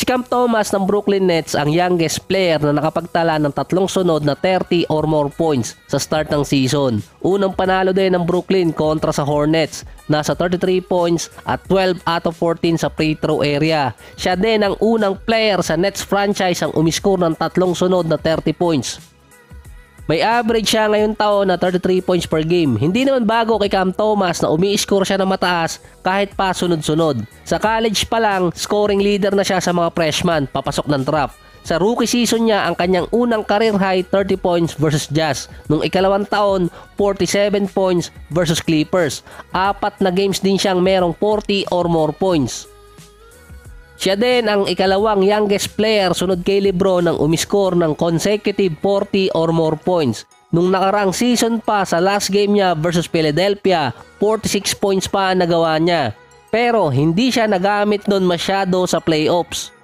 Cam Thomas ng Brooklyn Nets ang youngest player na nakapagtala ng 3 sunod na 30 or more points sa start ng season. Unang panalo din ng Brooklyn kontra sa Hornets, nasa 33 points at 12 out of 14 sa free throw area. Siya din ang unang player sa Nets franchise ang umiscore ng 3 sunod na 30 points. May average siya ngayong taon na 33 points per game. Hindi naman bago kay Cam Thomas na umi-score siya ng mataas kahit pa sunod-sunod. Sa college pa lang, scoring leader na siya sa mga freshman papasok ng draft. Sa rookie season niya, ang kanyang unang career high 30 points versus Jazz. Nung ikalawang taon, 47 points versus Clippers. 4 na games din siyang merong 40 or more points. Siya din ang ikalawang youngest player sunod kay LeBron ang umiscore ng consecutive 40 or more points. Nung nakaraang season pa sa last game niya versus Philadelphia, 46 points pa ang nagawa niya. Pero hindi siya nagamit nun masyado sa playoffs.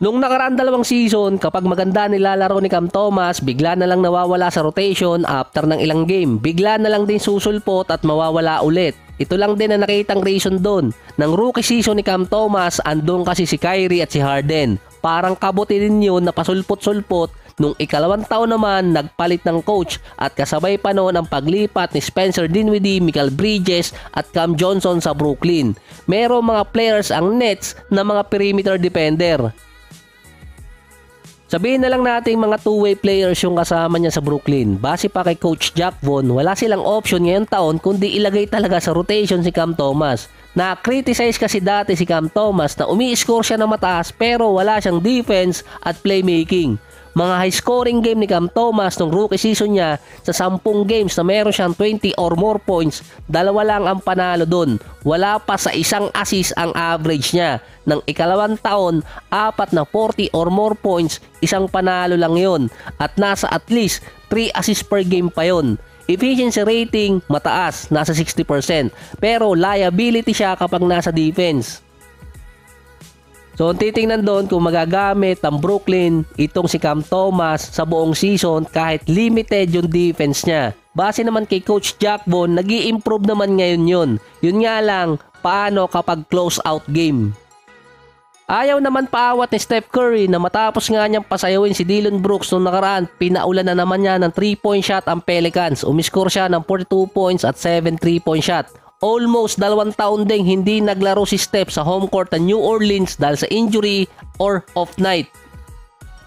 Nung nakaraang 2 season, kapag maganda nilalaro ni Cam Thomas, bigla na lang nawawala sa rotation after ng ilang game. Bigla na lang din susulpot at mawawala ulit. Ito lang din ang nakitang reason doon. Nang rookie season ni Cam Thomas, andun kasi si Kyrie at si Harden. Parang kabuti din yun na pasulpot-sulpot. Nung ikalawang taon naman, nagpalit ng coach at kasabay pa noon ang paglipat ni Spencer Dinwiddie, Mikal Bridges at Cam Johnson sa Brooklyn. Merong mga players ang Nets na mga perimeter defender. Sabihin na lang natin mga two-way players yung kasama niya sa Brooklyn. Base pa kay Coach Jack Vaughn, wala silang option ngayong taon kundi ilagay talaga sa rotation si Cam Thomas. Na-criticize kasi dati si Cam Thomas na umi-score siya ng mataas pero wala siyang defense at playmaking. Mga high-scoring game ni Cam Thomas nung rookie season niya, sa 10 games na meron siyang 20 or more points, 2 lang ang panalo dun. Wala pa sa isang assist ang average niya. Nang ikalawang taon, 4 na 40 or more points, isang panalo lang yon. At nasa at least 3 assists per game pa yon. Efficiency rating, mataas, nasa 60%. Pero liability siya kapag nasa defense. So titingnan doon kung magagamit ang Brooklyn itong si Cam Thomas sa buong season kahit limited yung defense niya. Base naman kay Coach Jack Vaughn, nag-i-improve naman ngayon yun. Yun nga lang, paano kapag close out game? Ayaw naman paawat ni Steph Curry na matapos nga niyang pasayawin si Dillon Brooks nung nakaraan, pinaulan na naman niya ng 3-point shot ang Pelicans. Umiscore siya ng 42 points at 7 3-point shot. Almost 2 taon ding hindi naglaro si Steph sa home court ng New Orleans dahil sa injury or off night.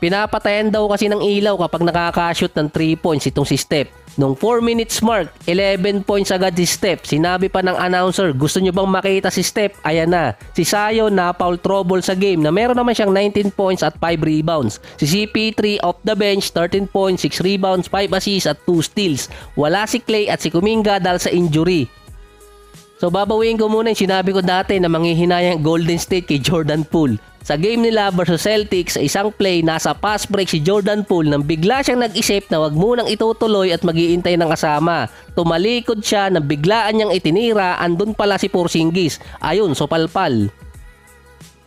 Pinapatayan daw kasi ng ilaw kapag nakaka-shoot ng 3 points itong si Steph. Nung 4 minutes mark, 11 points agad si Steph. Sinabi pa ng announcer, gusto nyo bang makita si Steph? Ayan na. Si Zion na foul trouble sa game na meron naman siyang 19 points at 5 rebounds. Si CP3 off the bench, 13 points, 6 rebounds, 5 assists at 2 steals. Wala si Klay at si Kuminga dahil sa injury. So babawiin ko muna yung sinabi ko dati na manghihinayang Golden State kay Jordan Poole. Sa game nila versus Celtics, sa isang play, nasa pass break si Jordan Poole nang bigla siyang nag-isip na wag munang itutuloy at mag-iintay ng kasama. Tumalikod siya nang biglaan niyang itinira, andun pala si Porzingis. Ayun, so palpal.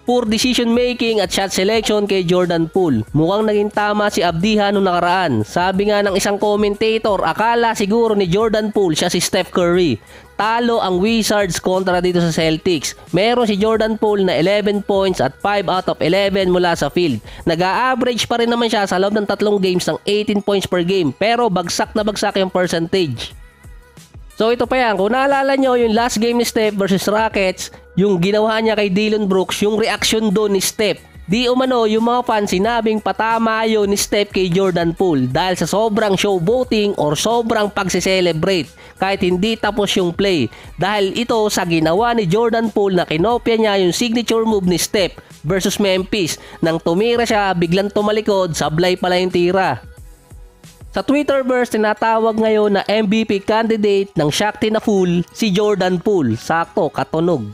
Poor decision making at shot selection kay Jordan Poole. Mukhang naging tama si Abdihan noong nakaraan. Sabi nga ng isang commentator, akala siguro ni Jordan Poole siya si Steph Curry. Talo ang Wizards kontra dito sa Celtics. Meron si Jordan Poole na 11 points at 5 out of 11 mula sa field. Nag-a-average pa rin naman siya sa loob ng 3 games ng 18 points per game pero bagsak na bagsak yung percentage. So ito pa yan, kung naalala nyo yung last game ni Steph versus Rockets, yung ginawa niya kay Dillon Brooks, yung reaction doon ni Steph. Di umano yung mga fans sinabing patama yun ni Steph kay Jordan Poole dahil sa sobrang showboating or sobrang pagse-celebrate kahit hindi tapos yung play. Dahil ito sa ginawa ni Jordan Poole na kinopya niya yung signature move ni Steph versus Memphis. Nang tumira siya, biglang tumalikod, sablay pala yung tira. Sa Twitterverse, tinatawag ngayon na MVP candidate ng Shakti na Fool si Jordan Poole. Sakto, katunog.